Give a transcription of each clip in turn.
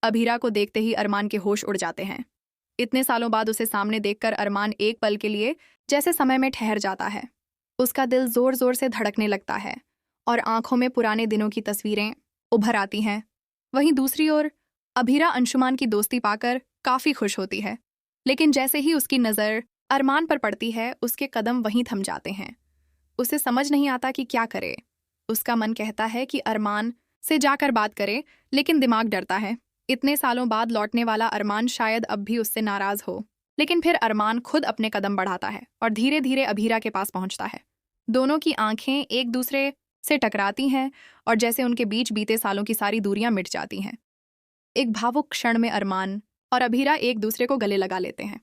अभीरा को देखते ही अरमान के होश उड़ जाते हैं। इतने सालों बाद उसे सामने देखकर अरमान एक पल के लिए जैसे समय में ठहर जाता है। उसका दिल जोर जोर से धड़कने लगता है और आंखों में पुराने दिनों की तस्वीरें उभर आती हैं। वहीं दूसरी ओर अभीरा अंशुमान की दोस्ती पाकर काफी खुश होती है, लेकिन जैसे ही उसकी नज़र अरमान पर पड़ती है उसके कदम वहीं थम जाते हैं। उसे समझ नहीं आता कि क्या करे। उसका मन कहता है कि अरमान से जाकर बात करे, लेकिन दिमाग डरता है। इतने सालों बाद लौटने वाला अरमान शायद अब भी उससे नाराज हो, लेकिन फिर अरमान खुद अपने कदम बढ़ाता है और धीरे धीरे अभीरा के पास पहुंचता है। दोनों की आंखें एक दूसरे से टकराती हैं और जैसे उनके बीच बीते सालों की सारी दूरियां मिट जाती हैं। एक भावुक क्षण में अरमान और अभीरा एक दूसरे को गले लगा लेते हैं।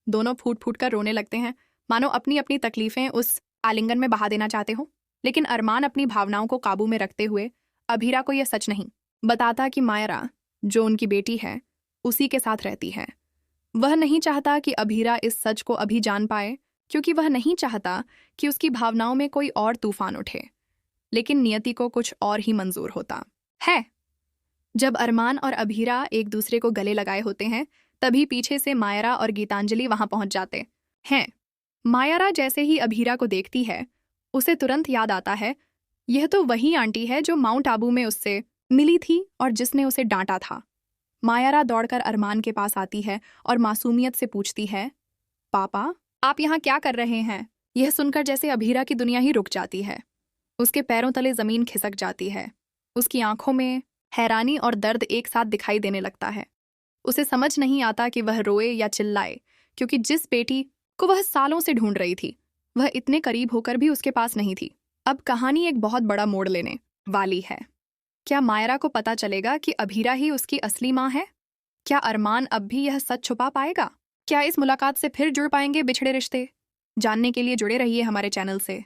दोनों फूट फूट कर रोने लगते हैं, मानो अपनी अपनी तकलीफें उस आलिंगन में बहा देना चाहते हो। लेकिन अरमान अपनी भावनाओं को काबू में रखते हुए अभीरा को यह सच नहीं बताता कि मायरा, जो उनकी बेटी है, उसी के साथ रहती है। वह नहीं चाहता कि अभीरा इस सच को अभी जान पाए, क्योंकि वह नहीं चाहता कि उसकी भावनाओं में कोई और तूफान उठे। लेकिन नियति को कुछ और ही मंजूर होता है। जब अरमान और अभीरा एक दूसरे को गले लगाए होते हैं, तभी पीछे से मायरा और गीतांजलि वहां पहुंच जाते हैं। मायरा जैसे ही अभीरा को देखती है, उसे तुरंत याद आता है, यह तो वही आंटी है जो माउंट आबू में उससे मिली थी और जिसने उसे डांटा था। मायरा दौड़कर अरमान के पास आती है और मासूमियत से पूछती है, पापा, आप यहाँ क्या कर रहे हैं? यह सुनकर जैसे अभीरा की दुनिया ही रुक जाती है। उसके पैरों तले जमीन खिसक जाती है। उसकी आंखों में हैरानी और दर्द एक साथ दिखाई देने लगता है। उसे समझ नहीं आता कि वह रोए या चिल्लाए, क्योंकि जिस बेटी को वह सालों से ढूंढ रही थी, वह इतने करीब होकर भी उसके पास नहीं थी। अब कहानी एक बहुत बड़ा मोड़ लेने वाली है। क्या मायरा को पता चलेगा कि अभीरा ही उसकी असली माँ है? क्या अरमान अब भी यह सच छुपा पाएगा? क्या इस मुलाकात से फिर जुड़ पाएंगे बिछड़े रिश्ते? जानने के लिए जुड़े रहिए हमारे चैनल से।